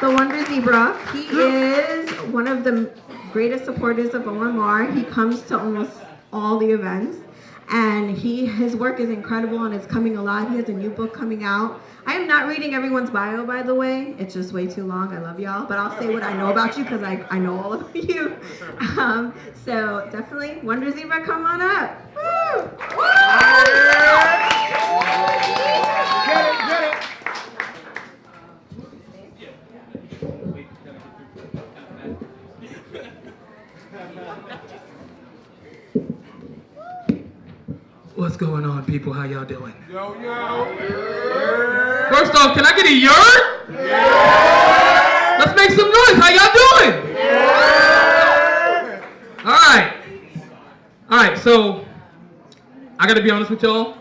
the Wonder Zebra. He is one of the greatest supporters of OMR. He comes to almost all the events, and his work is incredible and it's coming alive. He has a new book coming out. I am not reading everyone's bio, by the way. It's just way too long. I love y'all, but I'll say what I know about you because I know all of you. So definitely, Wonder Zebra, come on up. Woo! Get it. What's going on, people? How y'all doing? Yo. First off, can I get a yurt? Yeah. Let's make some noise. How y'all doing? Yeah. All right, so I got to be honest with y'all.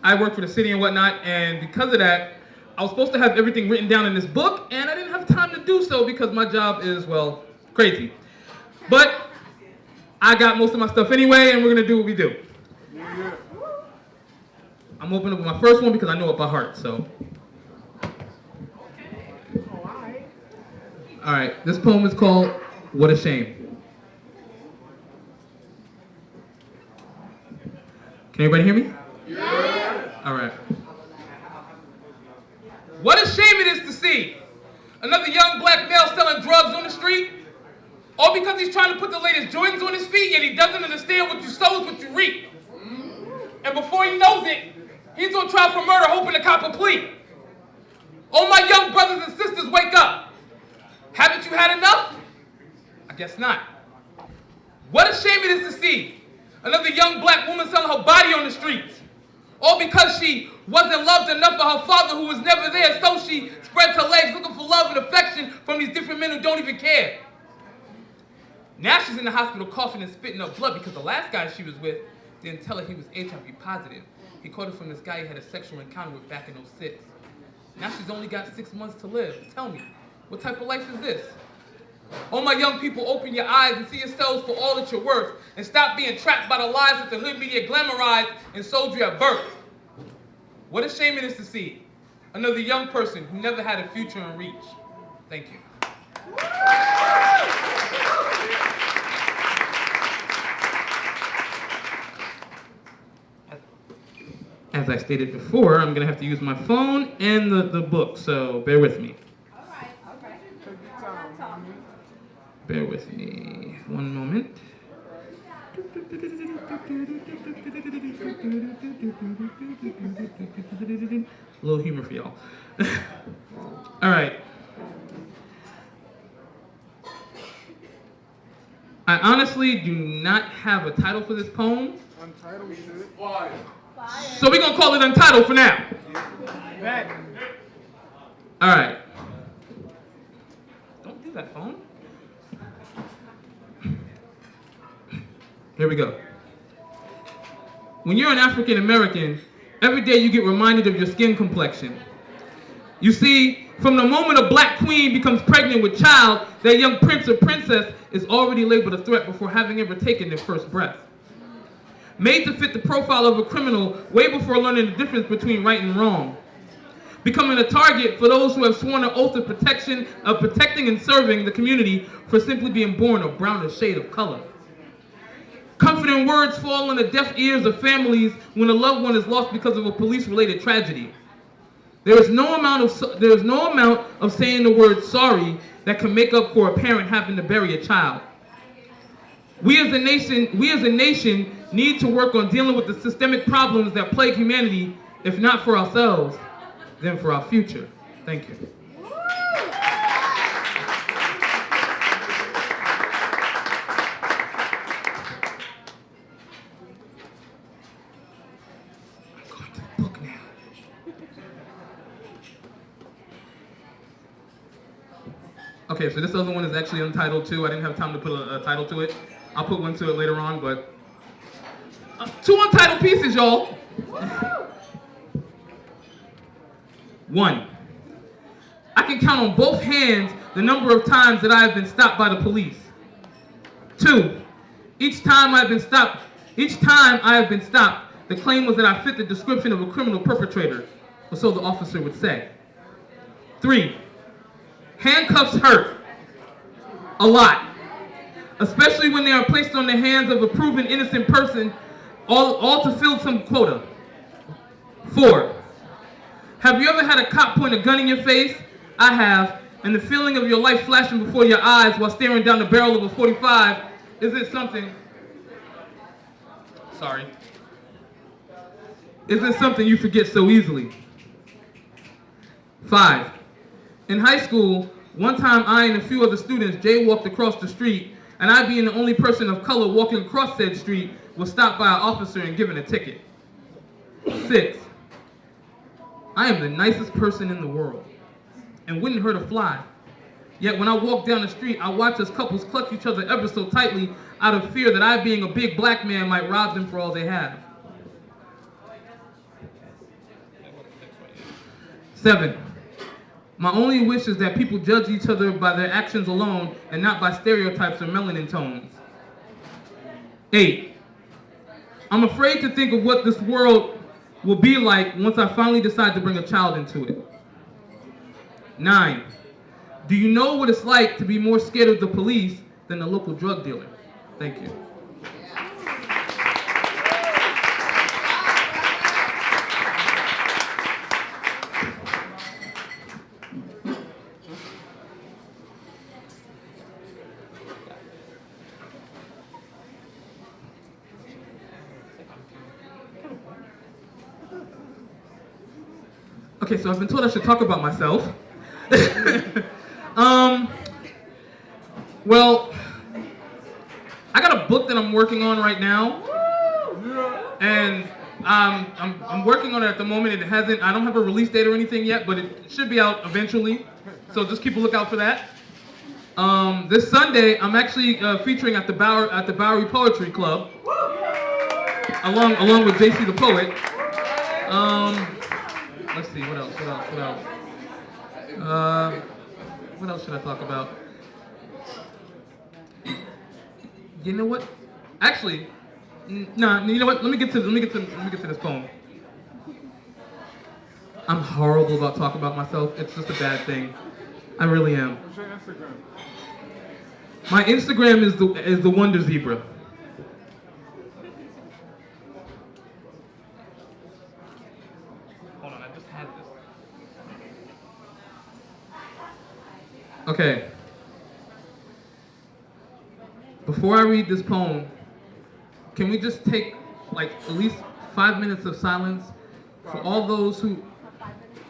I work for the city and whatnot, and because of that, I was supposed to have everything written down in this book, and I didn't have time to do so because my job is, well, crazy. But I got most of my stuff anyway, and we're going to do what we do. I'm opening up with my first one because I know it by heart, so. All right, this poem is called What a Shame. Can everybody hear me? Yeah. All right. What a shame it is to see another young black male selling drugs on the street, all because he's trying to put the latest Jordans on his feet, yet he doesn't understand what you sow is what you reap. And before he knows it, he's on trial for murder, hoping to cop a plea. All my young brothers and sisters, wake up. Haven't you had enough? I guess not. What a shame it is to see another young black woman selling her body on the streets, all because she wasn't loved enough by her father who was never there, so she spreads her legs looking for love and affection from these different men who don't even care. Now she's in the hospital coughing and spitting up blood because the last guy she was with didn't tell her he was HIV positive. He caught it from this guy he had a sexual encounter with back in '06. Now she's only got 6 months to live. Tell me, what type of life is this? All my young people, open your eyes and see yourselves for all that you're worth, and stop being trapped by the lies that the hood media glamorized and sold you at birth. What a shame it is to see another young person who never had a future in reach. Thank you. As I stated before, I'm going to have to use my phone and the book, so bear with me. All right. Bear with me one moment. A little humor for y'all. All right. I honestly do not have a title for this poem. Untitled shit. Fire. So we're going to call it Untitled for now. All right. Don't do that, phone. Here we go. When you're an African American, every day you get reminded of your skin complexion. You see, from the moment a black queen becomes pregnant with child, that young prince or princess is already labeled a threat before having ever taken their first breath. Made to fit the profile of a criminal way before learning the difference between right and wrong. Becoming a target for those who have sworn an oath of protection, of protecting and serving the community for simply being born a browner shade of color. Comforting words fall on the deaf ears of families when a loved one is lost because of a police-related tragedy. There is no amount of saying the word sorry that can make up for a parent having to bury a child. We as a nation need to work on dealing with the systemic problems that plague humanity, if not for ourselves, then for our future. Thank you. I'm going to the book now. Okay, so this other one is actually untitled too. I didn't have time to put a title to it. I'll put one to it later on, but 2 untitled pieces, y'all. 1, I can count on both hands the number of times that I have been stopped by the police. 2, each time I have been stopped, the claim was that I fit the description of a criminal perpetrator, or so the officer would say. 3, Handcuffs hurt. A lot. Especially when they are placed on the hands of a proven innocent person, all to fill some quota. 4. Have you ever had a cop point a gun in your face? I have. And the feeling of your life flashing before your eyes while staring down the barrel of a 45, isn't something you forget so easily. 5. In high school, one time I and a few other students jaywalked across the street, and I, being the only person of color walking across said street, was stopped by an officer and given a ticket. 6. I am the nicest person in the world and wouldn't hurt a fly. Yet when I walk down the street, I watch as couples clutch each other ever so tightly out of fear that I, being a big black man, might rob them for all they have. 7. My only wish is that people judge each other by their actions alone and not by stereotypes or melanin tones. 8. I'm afraid to think of what this world will be like once I finally decide to bring a child into it. 9. Do you know what it's like to be more scared of the police than the local drug dealer? Thank you. Okay, so I've been told I should talk about myself. Well, I got a book that I'm working on right now, and I'm working on it at the moment. I don't have a release date or anything yet, but it should be out eventually. So just keep a lookout for that. This Sunday, I'm actually featuring at the Bowery Poetry Club, along with JC the Poet. Let's see, what else? What else should I talk about? You know what? Actually, no. You know what? Let me get to this poem. I'm horrible about talking about myself. It's just a bad thing. I really am. What's your Instagram? My Instagram is the Wonder Zebra. Hold on, I just had this. Okay. Before I read this poem, can we just take like at least 5 minutes of silence for all those who...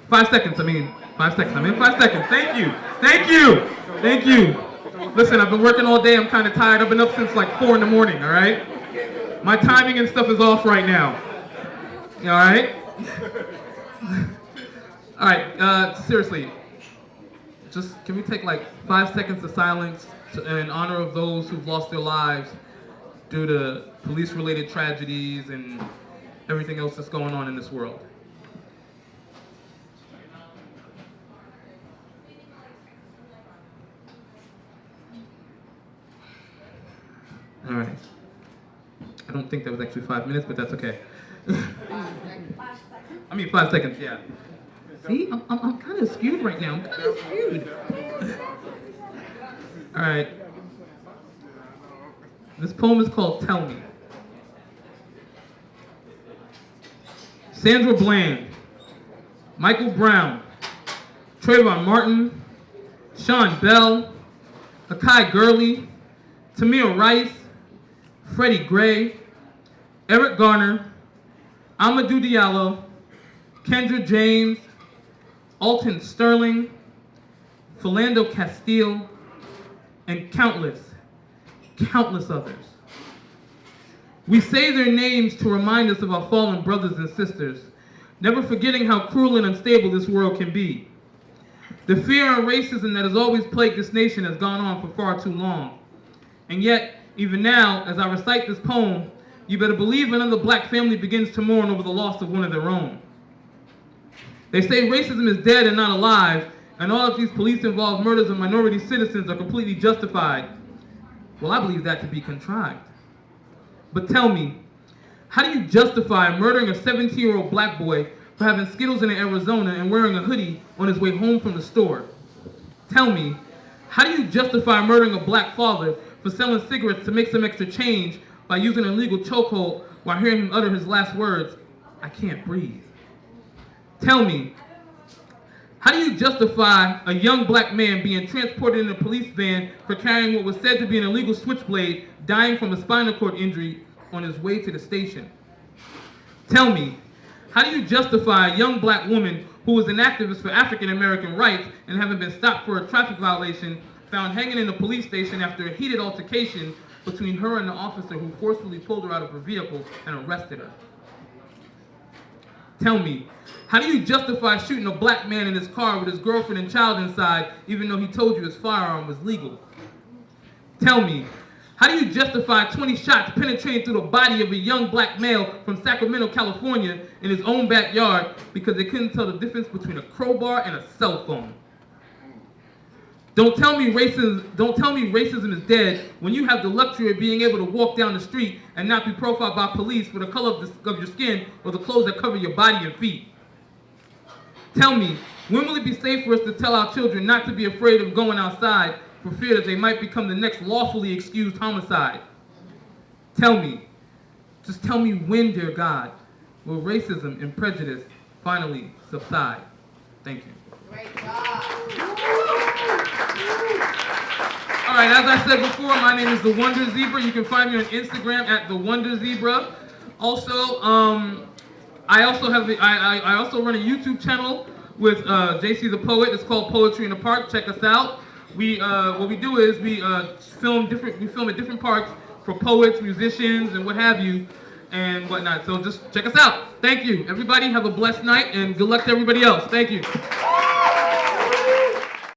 5 seconds, I mean 5 seconds. I'm in 5 seconds. Thank you. Thank you. Thank you. Listen, I've been working all day. I'm kind of tired. I've been up since like 4 in the morning, all right? My timing and stuff is off right now. All right? All right, seriously. Just, can we take like 5 seconds of silence in honor of those who've lost their lives due to police-related tragedies and everything else that's going on in this world? All right. I don't think that was actually 5 minutes, but that's okay. I mean 5 seconds, yeah. See, I'm kind of skewed right now. I'm kind of skewed. All right. This poem is called Tell Me. Sandra Bland, Michael Brown, Trayvon Martin, Sean Bell, Akai Gurley, Tamir Rice, Freddie Gray, Eric Garner, Amadou Diallo, Kendra James, Alton Sterling, Philando Castile, and countless others. We say their names to remind us of our fallen brothers and sisters, never forgetting how cruel and unstable this world can be. The fear and racism that has always plagued this nation has gone on for far too long. And yet, even now, as I recite this poem, you better believe another black family begins to mourn over the loss of one of their own. They say racism is dead and not alive, and all of these police-involved murders of minority citizens are completely justified. Well, I believe that to be contrived. But tell me, how do you justify murdering a 17-year-old black boy for having Skittles in Arizona and wearing a hoodie on his way home from the store? Tell me, how do you justify murdering a black father for selling cigarettes to make some extra change by using an illegal chokehold while hearing him utter his last words, "I can't breathe"? Tell me, how do you justify a young black man being transported in a police van for carrying what was said to be an illegal switchblade, dying from a spinal cord injury on his way to the station? Tell me, how do you justify a young black woman who was an activist for African American rights and having been stopped for a traffic violation found hanging in a police station after a heated altercation between her and the officer who forcefully pulled her out of her vehicle and arrested her? Tell me, how do you justify shooting a black man in his car with his girlfriend and child inside even though he told you his firearm was legal? Tell me, how do you justify 20 shots penetrating through the body of a young black male from Sacramento, California in his own backyard because they couldn't tell the difference between a crowbar and a cell phone? Don't tell me racism is dead when you have the luxury of being able to walk down the street and not be profiled by police for the color of your skin or the clothes that cover your body and feet. Tell me, when will it be safe for us to tell our children not to be afraid of going outside for fear that they might become the next lawfully excused homicide? Tell me, just tell me when, dear God, will racism and prejudice finally subside? Thank you. Great job. All right, as I said before, my name is The Wonder Zebra. You can find me on Instagram at The Wonder Zebra. Also, I also run a YouTube channel with JC the Poet. It's called Poetry in the Park. Check us out. What we do is we film at different parks for poets, musicians, and what have you, and whatnot. So just check us out. Thank you. Everybody have a blessed night, and good luck to everybody else. Thank you.